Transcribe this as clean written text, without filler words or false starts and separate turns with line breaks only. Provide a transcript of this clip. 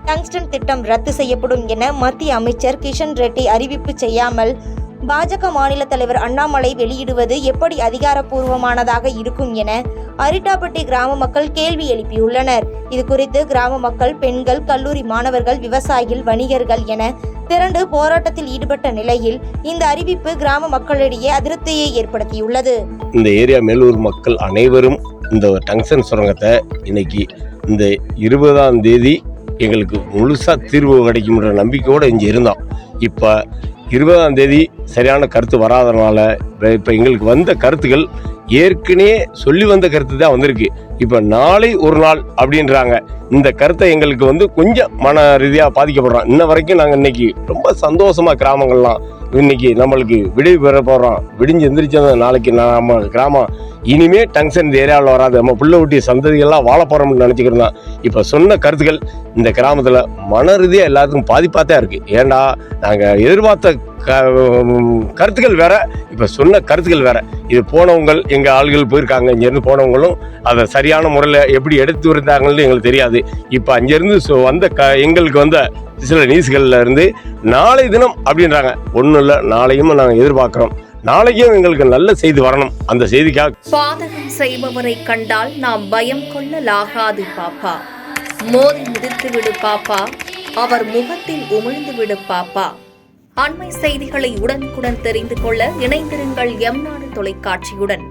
Tungsten திட்டம் ரத்து செய்யப்படும் என மத்திய அமைச்சர் கிஷன் ரெட்டி அறிவிப்பு செய்யாமல் பாஜக மாநில தலைவர் அண்ணாமலை வெளியிடுவது எப்படி அதிகாரப்பூர்வமானதாக இருக்கும் என அரிட்டாப்பட்டி கிராம மக்கள் கேள்வி எழுப்பியுள்ளனர். இது குறித்து கிராம மக்கள், பெண்கள், கல்லூரி மாணவர்கள், விவசாயிகள், வணிகர்கள் என திரண்டு போராட்டத்தில் ஈடுபட்ட நிலையில் இந்த அறிவிப்பு கிராம மக்களிடையே அதிருப்தியை ஏற்படுத்தியுள்ளது.
இந்த ஏரியா மேலூர் மக்கள் அனைவரும் இந்த டங்ஸ்டன் சுரங்கத்தை இன்னைக்கு இந்த 20ஆம் தேதி எங்களுக்கு முழுசா தீர்வு கிடைக்கும்ன்ற நம்பிக்கையோடு இங்கே இருந்தோம். இப்போ 20ஆம் தேதி சரியான கருத்து வராதனால இப்போ எங்களுக்கு வந்த கருத்துக்கள் ஏற்கனவே சொல்லி வந்த கருத்து தான் வந்திருக்கு. இப்போ நாளை ஒரு நாள் அப்படின்றாங்க. இந்த கருத்தை எங்களுக்கு கொஞ்சம் மன ரீதியாக பாதிக்கப்படுறோம். இன்ன வரைக்கும் நாங்கள் இன்னைக்கு ரொம்ப சந்தோஷமா கிராமங்கள்லாம் இன்னைக்கு நம்மளுக்கு விடுவி பெற போகிறோம். விடிஞ்சு எந்திரிச்சது நாளைக்கு நம்ம கிராமம் இனிமே டங்ஸ்டன் இந்த ஏரியாவில் வராது, நம்ம புள்ள ஊட்டி சந்ததிகள்லாம் வாழ போகிறோம்னு நினச்சிக்கிறோம். இப்போ சொன்ன கருத்துக்கள் இந்த கிராமத்தில் மன ரீதியாக எல்லாத்துக்கும் பாதிப்பாக தான் இருக்குது. ஏண்டா நாங்கள் எதிர்பார்த்த கருத்துக்கள் வேற, இப்போ சொன்ன கருத்துக்கள் வேற. இது போனவங்க எங்கள் ஆள்கள் போயிருக்காங்க, இங்கேருந்து போனவங்களும் அதை சரியான முறையில் எப்படி எடுத்து வந்தாங்கன்னு எங்களுக்கு தெரியாது. இப்போ அங்கேருந்து வந்த எங்களுக்கு வந்த சில நியூஸ்களில் இருந்து நாளை தினம் அப்படின்றாங்க. ஒன்றும் இல்லை, நாளையும் நாங்கள் எதிர்பார்க்குறோம். நாளைக்கும் எங்களுக்கு நல்ல செய்தி வரணும். அந்த செய்திக்காக
பாதகம் செய்பவரை கண்டால் நாம் பயம் கொள்ளலாகாது பாப்பா. மோதி மிதித்து விடு பாப்பா, அவர் முகத்தில் உமிழ்ந்து விடு பாப்பா. அண்மை செய்திகளை உடனுக்குடன் தெரிந்து கொள்ள இணைந்திருங்கள் எம் நாடு தொலைக்காட்சியுடன்.